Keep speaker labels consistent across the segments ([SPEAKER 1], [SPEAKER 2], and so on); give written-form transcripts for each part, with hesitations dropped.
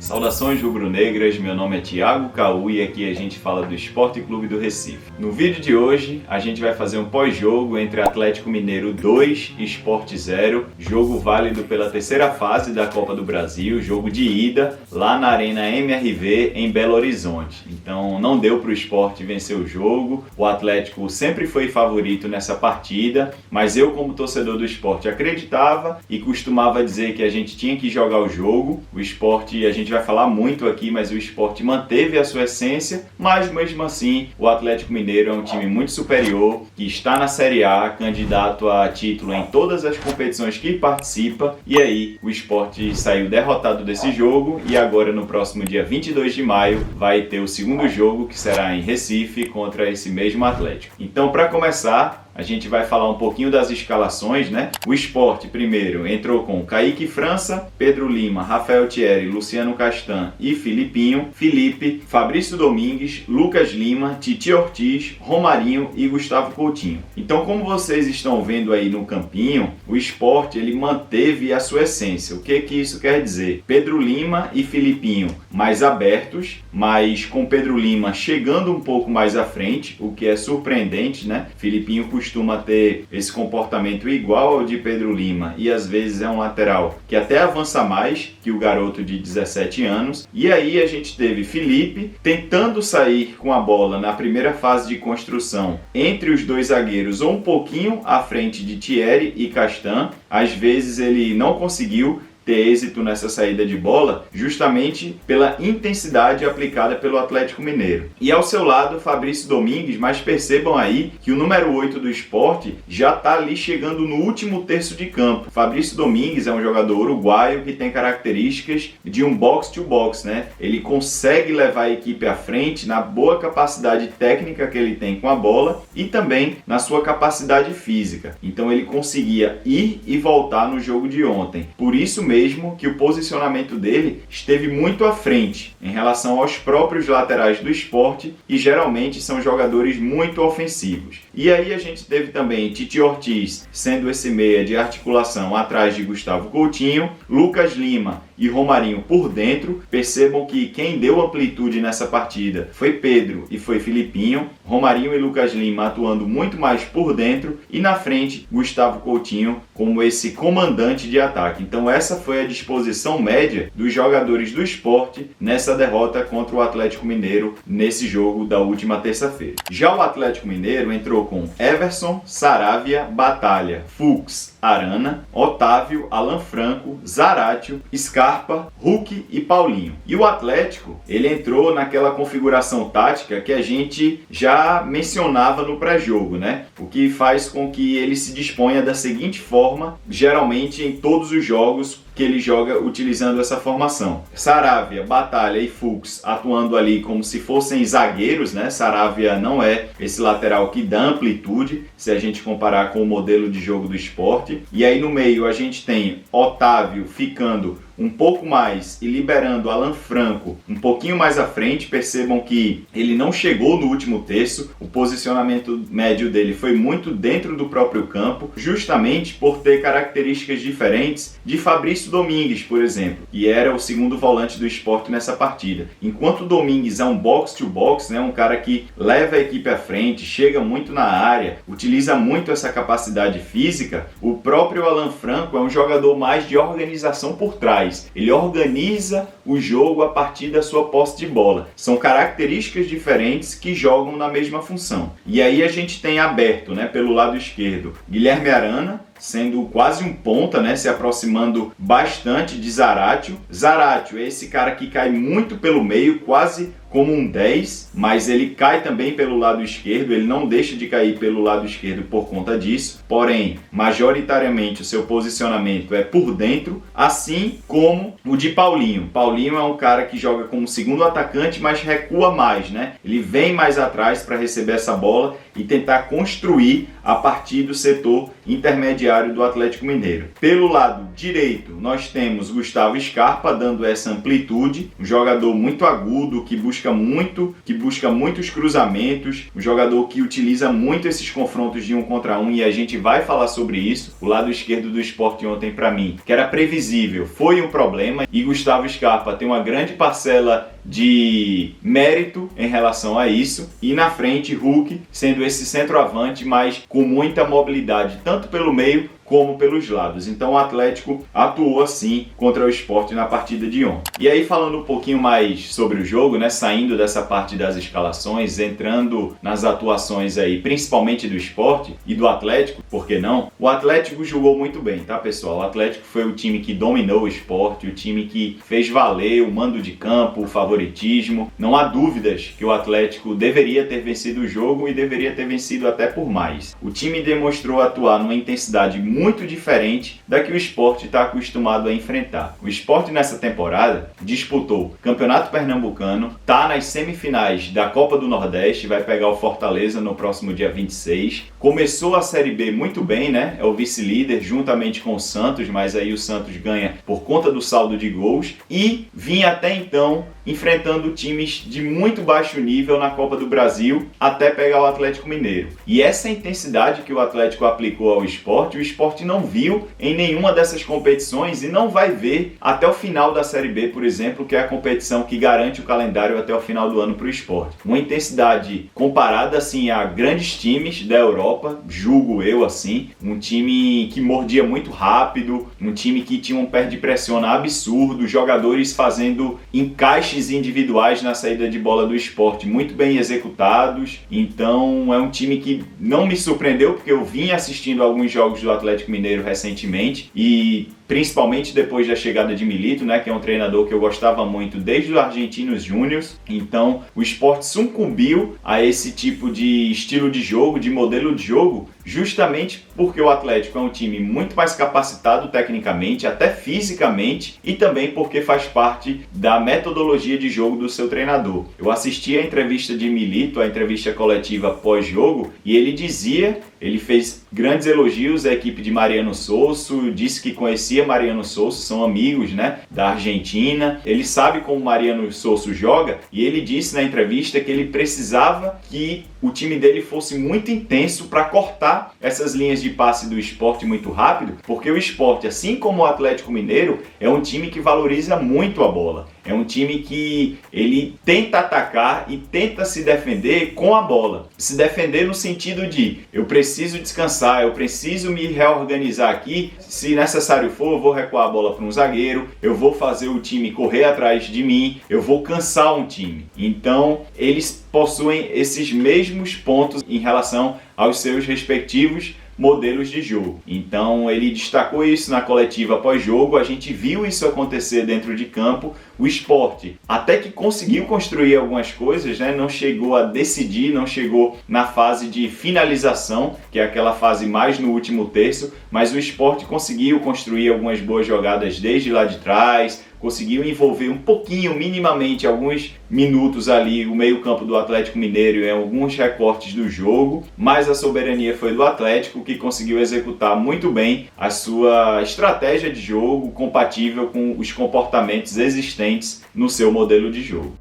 [SPEAKER 1] Saudações rubro-negras, meu nome é Thiago Caú e aqui a gente fala do Esporte Clube do Recife. No vídeo de hoje a gente vai fazer um pós-jogo entre Atlético Mineiro 2 e Sport 0, jogo válido pela terceira fase da Copa do Brasil, jogo de ida lá na Arena MRV em Belo Horizonte. Então não deu para o Sport vencer o jogo, o Atlético sempre foi favorito nessa partida, mas eu como torcedor do Sport acreditava e costumava dizer que a gente tinha que jogar o jogo. O Sport, a gente vai falar muito aqui, mas o Sport manteve a sua essência, mas mesmo assim o Atlético Mineiro é um time muito superior, que está na Série A, candidato a título em todas as competições que participa, e aí o Sport saiu derrotado desse jogo e agora no próximo dia 22 de maio vai ter o segundo jogo, que será em Recife contra esse mesmo Atlético. Então, para começar, a gente vai falar um pouquinho das escalações, né? O Sport primeiro entrou com Kaique França, Pedro Lima, Rafael Thierry, Luciano Castan e Filipinho, Felipe, Fabrício Domingues, Lucas Lima, Titi Ortiz, Romarinho e Gustavo Coutinho. Então, como vocês estão vendo aí no campinho, o Sport ele manteve a sua essência. O que isso quer dizer? Pedro Lima e Filipinho mais abertos, mas com Pedro Lima chegando um pouco mais à frente, o que é surpreendente, né? Filipinho costuma ter esse comportamento igual ao de Pedro Lima e às vezes é um lateral que até avança mais que o garoto de 17 anos. E aí a gente teve Felipe tentando sair com a bola na primeira fase de construção entre os dois zagueiros ou um pouquinho à frente de Thierry e Castan. Às vezes ele não conseguiu ter êxito nessa saída de bola justamente pela intensidade aplicada pelo Atlético Mineiro. E ao seu lado, Fabrício Domingues, mas percebam aí que o número 8 do Sport já está ali chegando no último terço de campo. Fabrício Domingues é um jogador uruguaio que tem características de um box-to-box, né? Ele consegue levar a equipe à frente na boa capacidade técnica que ele tem com a bola e também na sua capacidade física. Então ele conseguia ir e voltar no jogo de ontem. Por isso mesmo que o posicionamento dele esteve muito à frente em relação aos próprios laterais do Sport, e geralmente são jogadores muito ofensivos. E aí a gente teve também Titi Ortiz sendo esse meia de articulação atrás de Gustavo Coutinho, Lucas Lima e Romarinho por dentro. Percebam que quem deu amplitude nessa partida foi Pedro e foi Filipinho. Romarinho e Lucas Lima atuando muito mais por dentro e na frente Gustavo Coutinho como esse comandante de ataque. Então essa foi a disposição média dos jogadores do Sport nessa derrota contra o Atlético Mineiro nesse jogo da última terça-feira. Já o Atlético Mineiro entrou com Everson, Saravia, Batalha, Fux, Arana, Otávio, Alan Franco, Zaratio, Scarpa, Hulk e Paulinho. E o Atlético, ele entrou naquela configuração tática que a gente já mencionava no pré-jogo, né? O que faz com que ele se disponha da seguinte forma, geralmente em todos os jogos que ele joga utilizando essa formação. Saravia, Batalha e Fux atuando ali como se fossem zagueiros, né? Saravia não é esse lateral que dá amplitude, se a gente comparar com o modelo de jogo do Sport. E aí no meio a gente tem Otávio ficando um pouco mais e liberando Alan Franco um pouquinho mais à frente. Percebam que ele não chegou no último terço, o posicionamento médio dele foi muito dentro do próprio campo, justamente por ter características diferentes de Fabrício Domingues, por exemplo, que era o segundo volante do Sport nessa partida. Enquanto o Domingues é um box-to-box, né, um cara que leva a equipe à frente, chega muito na área, utiliza muito essa capacidade física, o próprio Alan Franco é um jogador mais de organização por trás. Ele organiza o jogo a partir da sua posse de bola. São características diferentes que jogam na mesma função. E aí a gente tem aberto, né, pelo lado esquerdo, Guilherme Arana, sendo quase um ponta, né, se aproximando bastante de Zaratio. Zaratio é esse cara que cai muito pelo meio, quase como um 10, mas ele cai também pelo lado esquerdo, ele não deixa de cair pelo lado esquerdo por conta disso, porém, majoritariamente o seu posicionamento é por dentro, assim como o de Paulinho. Paulinho é um cara que joga como segundo atacante, mas recua mais, né? Ele vem mais atrás para receber essa bola e tentar construir a partir do setor intermediário do Atlético Mineiro. Pelo lado direito, nós temos Gustavo Scarpa dando essa amplitude, um jogador muito agudo, que busca muitos cruzamentos, um jogador que utiliza muito esses confrontos de 1 contra 1, e a gente vai falar sobre isso. O lado esquerdo do Sport ontem, para mim, que era previsível, foi um problema, e Gustavo Scarpa tem uma grande parcela de mérito em relação a isso, e na frente Hulk sendo esse centroavante, mas com muita mobilidade tanto pelo meio como pelos lados. Então o Atlético atuou assim contra o Sport na partida de ontem. E aí, falando um pouquinho mais sobre o jogo, né, saindo dessa parte das escalações, entrando nas atuações aí, principalmente do Sport e do Atlético, por que não? O Atlético jogou muito bem, tá, pessoal? O Atlético foi o time que dominou o Sport, o time que fez valer o mando de campo, o favoritismo. Não há dúvidas que o Atlético deveria ter vencido o jogo e deveria ter vencido até por mais. O time demonstrou atuar numa intensidade muito diferente da que o Sport está acostumado a enfrentar. O Sport nessa temporada disputou Campeonato Pernambucano, está nas semifinais da Copa do Nordeste, vai pegar o Fortaleza no próximo dia 26. Começou a Série B muito bem, né? É o vice-líder juntamente com o Santos, mas aí o Santos ganha por conta do saldo de gols, e vinha até então enfrentando times de muito baixo nível na Copa do Brasil até pegar o Atlético Mineiro. E essa intensidade que o Atlético aplicou ao Sport, o Sport não viu em nenhuma dessas competições e não vai ver até o final da Série B, por exemplo, que é a competição que garante o calendário até o final do ano para o Sport. Uma intensidade comparada assim a grandes times da Europa, julgo eu assim, um time que mordia muito rápido, um time que tinha um pé de pressão absurdo, jogadores fazendo encaixes individuais na saída de bola do Sport muito bem executados. Então é um time que não me surpreendeu, porque eu vim assistindo alguns jogos do Atlético Mineiro recentemente, e principalmente depois da chegada de Milito, né, que é um treinador que eu gostava muito desde os Argentinos Júniors. Então o Sport sucumbiu a esse tipo de estilo de jogo, de modelo de jogo, justamente porque o Atlético é um time muito mais capacitado tecnicamente, até fisicamente, e também porque faz parte da metodologia de jogo do seu treinador. Eu assisti a entrevista de Milito, a entrevista coletiva pós-jogo, e ele fez grandes elogios à equipe de Mariano Sosso, disse que conhecia Mariano Sosso, são amigos, né, da Argentina. Ele sabe como Mariano Sosso joga, e ele disse na entrevista que ele precisava que o time dele fosse muito intenso para cortar essas linhas de passe do Sport muito rápido, porque o Sport, assim como o Atlético Mineiro, é um time que valoriza muito a bola. É um time que ele tenta atacar e tenta se defender com a bola. Se defender no sentido de eu preciso descansar, eu preciso me reorganizar aqui, se necessário for, eu vou recuar a bola para um zagueiro, eu vou fazer o time correr atrás de mim, eu vou cansar um time. Então, eles possuem esses mesmos pontos em relação aos seus respectivos modelos de jogo. Então ele destacou isso na coletiva pós-jogo, a gente viu isso acontecer dentro de campo. O Sport até que conseguiu construir algumas coisas, né? Não chegou a decidir, não chegou na fase de finalização, que é aquela fase mais no último terço, mas o Sport conseguiu construir algumas boas jogadas desde lá de trás, conseguiu envolver um pouquinho, minimamente, alguns minutos ali o meio-campo do Atlético Mineiro em alguns recortes do jogo, mas a soberania foi do Atlético, que conseguiu executar muito bem a sua estratégia de jogo compatível com os comportamentos existentes no seu modelo de jogo.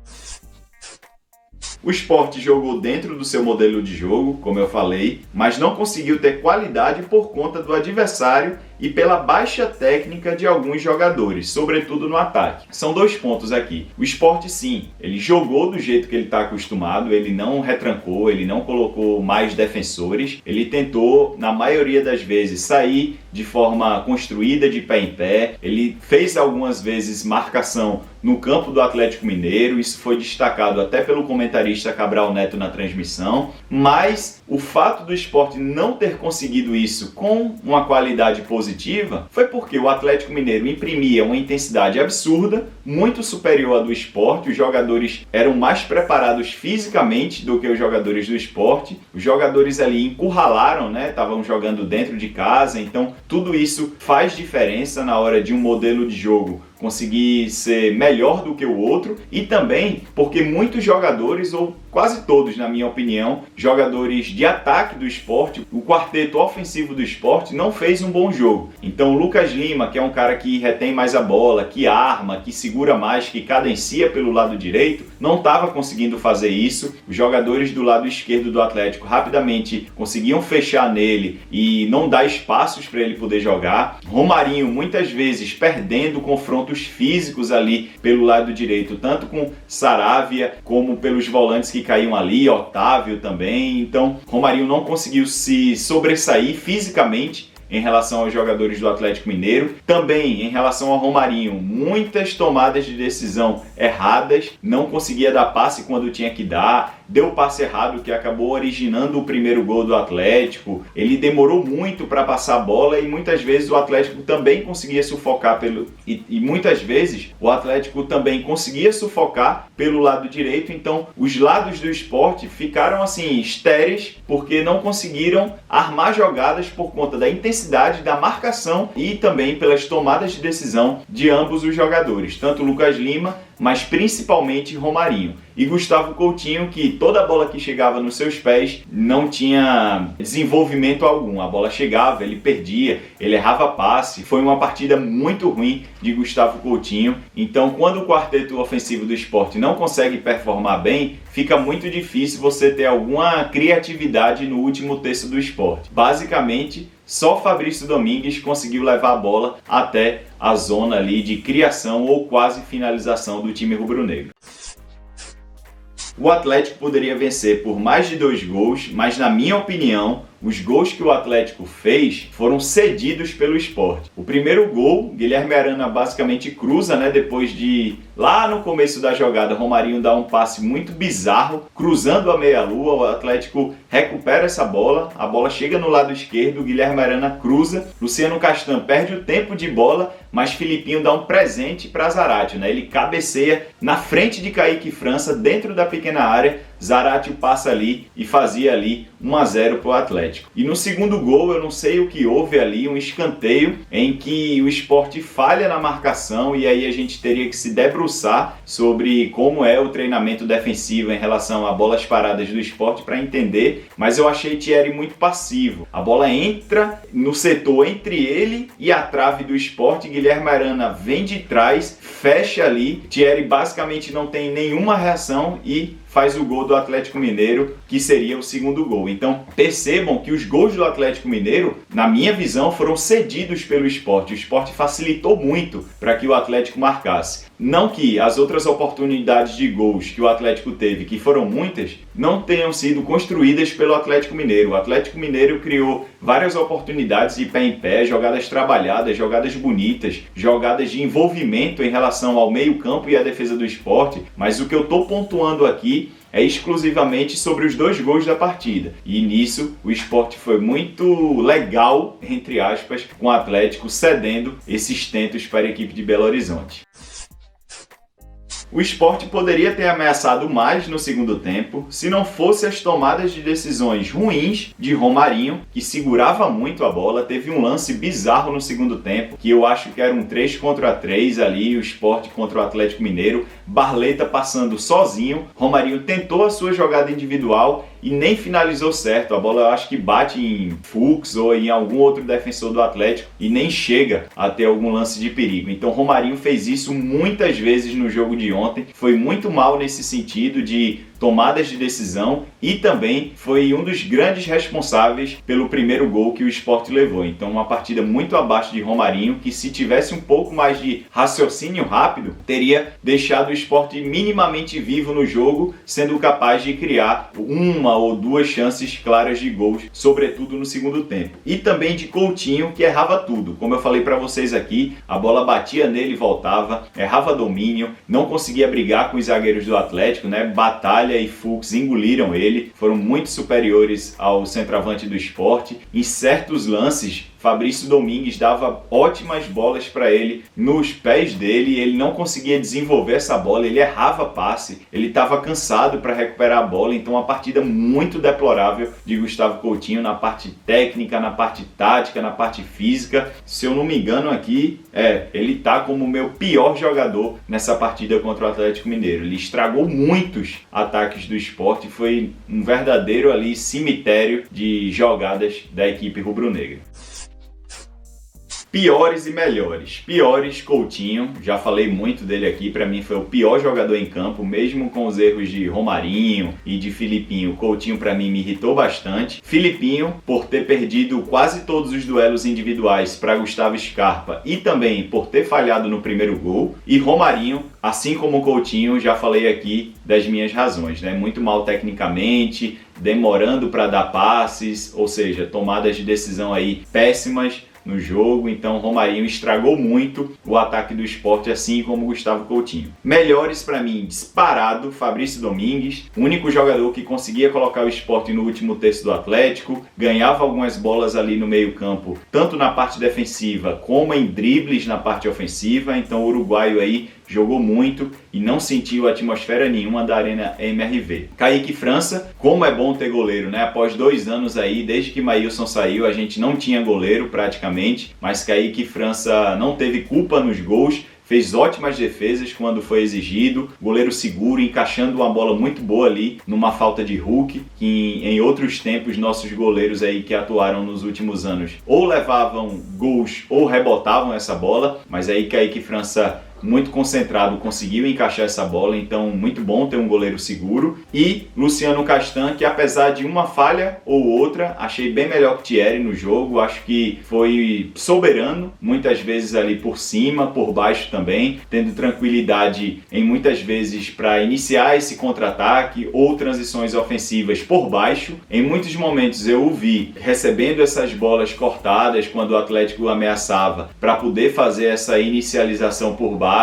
[SPEAKER 1] O Sport jogou dentro do seu modelo de jogo, como eu falei, mas não conseguiu ter qualidade por conta do adversário e pela baixa técnica de alguns jogadores, sobretudo no ataque. São dois pontos aqui. O Sport, sim, ele jogou do jeito que ele está acostumado, ele não retrancou, ele não colocou mais defensores, ele tentou, na maioria das vezes, sair de forma construída, de pé em pé, ele fez algumas vezes marcação no campo do Atlético Mineiro, isso foi destacado até pelo comentarista Cabral Neto na transmissão, mas o fato do Sport não ter conseguido isso com uma qualidade positiva foi porque o Atlético Mineiro imprimia uma intensidade absurda, muito superior à do Sport. Os jogadores eram mais preparados fisicamente do que os jogadores do Sport. Os jogadores ali encurralaram, né? Estavam jogando dentro de casa, então tudo isso faz diferença na hora de um modelo de jogo conseguir ser melhor do que o outro, e também porque muitos jogadores, ou quase todos na minha opinião, jogadores de ataque do Sport, o quarteto ofensivo do Sport não fez um bom jogo. Então o Lucas Lima, que é um cara que retém mais a bola, que arma, que segura mais, que cadencia pelo lado direito, não estava conseguindo fazer isso. Os jogadores do lado esquerdo do Atlético rapidamente conseguiam fechar nele e não dar espaços para ele poder jogar. Romarinho muitas vezes perdendo confrontos físicos ali pelo lado direito, tanto com Saravia como pelos volantes que caíam ali, Otávio também. Então Romarinho não conseguiu se sobressair fisicamente em relação aos jogadores do Atlético Mineiro. Também em relação ao Romarinho, muitas tomadas de decisão erradas, não conseguia dar passe quando tinha que dar, deu passe errado que acabou originando o primeiro gol do Atlético. Ele demorou muito para passar a bola e muitas vezes o Atlético também conseguia sufocar e muitas vezes o Atlético também conseguia sufocar pelo lado direito. Então os lados do Sport ficaram assim estéreis porque não conseguiram armar jogadas por conta da intensidade da marcação e também pelas tomadas de decisão de ambos os jogadores, tanto Lucas Lima, mas principalmente Romarinho. E Gustavo Coutinho, que toda bola que chegava nos seus pés não tinha desenvolvimento algum. A bola chegava, ele perdia, ele errava passe. Foi uma partida muito ruim de Gustavo Coutinho. Então, quando o quarteto ofensivo do Sport não consegue performar bem, fica muito difícil você ter alguma criatividade no último terço do Sport. Basicamente, só Fabrício Domingues conseguiu levar a bola até a zona ali de criação ou quase finalização do time rubro-negro. O Atlético poderia vencer por mais de 2 gols, mas na minha opinião, os gols que o Atlético fez foram cedidos pelo Sport. O primeiro gol, Guilherme Arana basicamente cruza, depois de, lá no começo da jogada, Romarinho dá um passe muito bizarro, cruzando a meia-lua, o Atlético recupera essa bola, a bola chega no lado esquerdo, Guilherme Arana cruza, Luciano Castan perde o tempo de bola, mas Filipinho dá um presente para Zaratio, ele cabeceia na frente de Kaique França, dentro da pequena área, Zaratio passa ali e fazia ali 1-0 para o Atlético. E no segundo gol, eu não sei o que houve ali, um escanteio em que o Sport falha na marcação, e aí a gente teria que se debruçar sobre como é o treinamento defensivo em relação a bolas paradas do Sport para entender, mas eu achei Thierry muito passivo. A bola entra no setor entre ele e a trave do Sport, Guilherme Arana vem de trás, fecha ali, Thierry basicamente não tem nenhuma reação e faz o gol do Atlético Mineiro, que seria o segundo gol. Então percebam que os gols do Atlético Mineiro, na minha visão, foram cedidos pelo Sport. O Sport facilitou muito para que o Atlético marcasse. Não que as outras oportunidades de gols que o Atlético teve, que foram muitas, não tenham sido construídas pelo Atlético Mineiro. O Atlético Mineiro criou várias oportunidades de pé em pé, jogadas trabalhadas, jogadas bonitas, jogadas de envolvimento em relação ao meio-campo e à defesa do Sport, mas o que eu estou pontuando aqui é exclusivamente sobre os 2 gols da partida. E nisso o Sport foi muito legal, entre aspas, com o Atlético cedendo esses tentos para a equipe de Belo Horizonte. O Sport poderia ter ameaçado mais no segundo tempo se não fosse as tomadas de decisões ruins de Romarinho, que segurava muito a bola. Teve um lance bizarro no segundo tempo, que eu acho que era um 3-3 ali, o Sport contra o Atlético Mineiro. Barleta passando sozinho, Romarinho tentou a sua jogada individual e nem finalizou certo. A bola eu acho que bate em Fux ou em algum outro defensor do Atlético e nem chega a ter algum lance de perigo. Então Romarinho fez isso muitas vezes no jogo de ontem, foi muito mal nesse sentido de tomadas de decisão e também foi um dos grandes responsáveis pelo primeiro gol que o Sport levou. Então uma partida muito abaixo de Romarinho, que se tivesse um pouco mais de raciocínio rápido, teria deixado o Sport minimamente vivo no jogo, sendo capaz de criar 1 ou 2 chances claras de gols, sobretudo no segundo tempo. E também de Coutinho, que errava tudo. Como eu falei para vocês aqui, a bola batia nele e voltava, errava domínio, não conseguia brigar com os zagueiros do Atlético, Batalha e Fux engoliram ele, foram muito superiores ao centroavante do Sport. Em certos lances Fabrício Domingues dava ótimas bolas para ele nos pés dele, ele não conseguia desenvolver essa bola, ele errava passe, ele estava cansado para recuperar a bola, então uma partida muito deplorável de Gustavo Coutinho na parte técnica, na parte tática, na parte física. Se eu não me engano aqui, ele tá como o meu pior jogador nessa partida contra o Atlético Mineiro. Ele estragou muitos ataques do Sport, foi um verdadeiro ali cemitério de jogadas da equipe rubro-negra. Piores e melhores. Piores, Coutinho, já falei muito dele aqui, para mim foi o pior jogador em campo, mesmo com os erros de Romarinho e de Filipinho. Coutinho para mim me irritou bastante. Filipinho, por ter perdido quase todos os duelos individuais para Gustavo Scarpa e também por ter falhado no primeiro gol. E Romarinho, assim como Coutinho, já falei aqui das minhas razões, né? Muito mal tecnicamente, demorando para dar passes, ou seja, tomadas de decisão aí péssimas no jogo, então Romarinho estragou muito o ataque do Sport, assim como Gustavo Coutinho. Melhores para mim, disparado, Fabrício Domingues, o único jogador que conseguia colocar o Sport no último terço do Atlético, ganhava algumas bolas ali no meio campo, tanto na parte defensiva como em dribles na parte ofensiva, então o uruguaio aí jogou muito e não sentiu atmosfera nenhuma da Arena MRV. Kaique França, como é bom ter goleiro, né? Após 2 anos aí, desde que Maílson saiu, a gente não tinha goleiro praticamente, mas Kaique França não teve culpa nos gols, fez ótimas defesas quando foi exigido, goleiro seguro, encaixando uma bola muito boa ali numa falta de Hulk, que em outros tempos nossos goleiros aí que atuaram nos últimos anos ou levavam gols ou rebotavam essa bola, mas aí Kaique França muito concentrado, conseguiu encaixar essa bola, então muito bom ter um goleiro seguro. E Luciano Castan, que apesar de uma falha ou outra, achei bem melhor que Thierry no jogo, acho que foi soberano, muitas vezes ali por cima, por baixo também, tendo tranquilidade em muitas vezes para iniciar esse contra-ataque ou transições ofensivas por baixo. Em muitos momentos eu o vi recebendo essas bolas cortadas quando o Atlético ameaçava para poder fazer essa inicialização por baixo,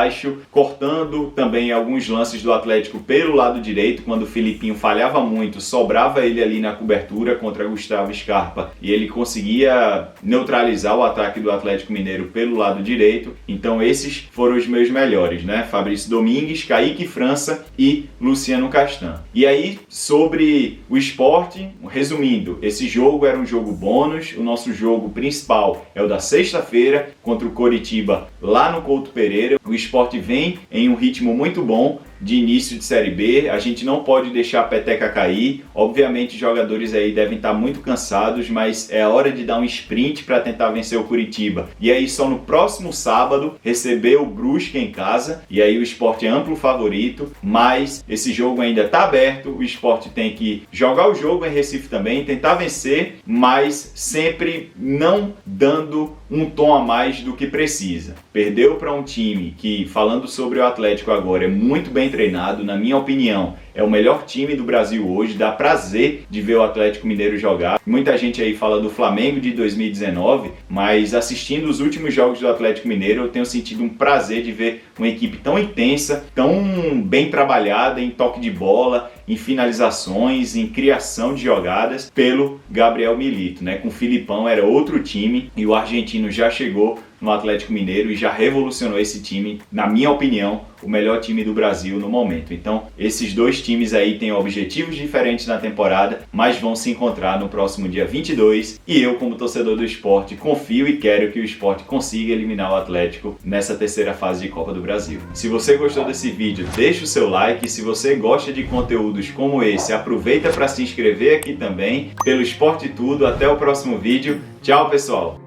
[SPEAKER 1] cortando também alguns lances do Atlético pelo lado direito, quando o Filipinho falhava muito, sobrava ele ali na cobertura contra Gustavo Scarpa e ele conseguia neutralizar o ataque do Atlético Mineiro pelo lado direito. Então esses foram os meus melhores, né? Fabrício Domingues, Kaique França e Luciano Castan. E aí, sobre o Sport, resumindo, esse jogo era um jogo bônus, o nosso jogo principal é o da sexta-feira contra o Coritiba lá no Couto Pereira. O Sport vem em um ritmo muito bom de início de Série B, a gente não pode deixar a peteca cair. Obviamente os jogadores aí devem estar muito cansados, mas é a hora de dar um sprint para tentar vencer o Coritiba. E aí só no próximo sábado receber o Brusque em casa, e aí o Sport é amplo favorito, mas esse jogo ainda está aberto, o Sport tem que jogar o jogo em Recife também, tentar vencer, mas sempre não dando um tom a mais do que precisa. Perdeu para um time que, falando sobre o Atlético agora, é muito bem treinado, na minha opinião, é o melhor time do Brasil hoje, dá prazer de ver o Atlético Mineiro jogar. Muita gente aí fala do Flamengo de 2019, mas assistindo os últimos jogos do Atlético Mineiro, eu tenho sentido um prazer de ver uma equipe tão intensa, tão bem trabalhada em toque de bola, em finalizações, em criação de jogadas pelo Gabriel Milito, né? Com o Filipão era outro time e o argentino já chegou no Atlético Mineiro e já revolucionou esse time, na minha opinião, o melhor time do Brasil no momento. Então, esses dois times aí têm objetivos diferentes na temporada, mas vão se encontrar no próximo dia 22, e eu, como torcedor do Sport, confio e quero que o Sport consiga eliminar o Atlético nessa terceira fase de Copa do Brasil. Se você gostou desse vídeo, deixa o seu like. Se você gosta de conteúdos como esse, aproveita para se inscrever aqui também pelo Sport Tudo. Até o próximo vídeo. Tchau, pessoal!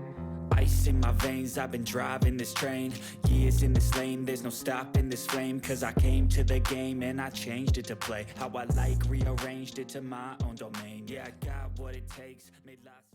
[SPEAKER 2] Ice in my veins, I've been driving this train. Years in this lane, there's no stopping this flame. Cause I came to the game and I changed it to play how I like, rearranged it to my own domain. Yeah, I got what it takes, made lots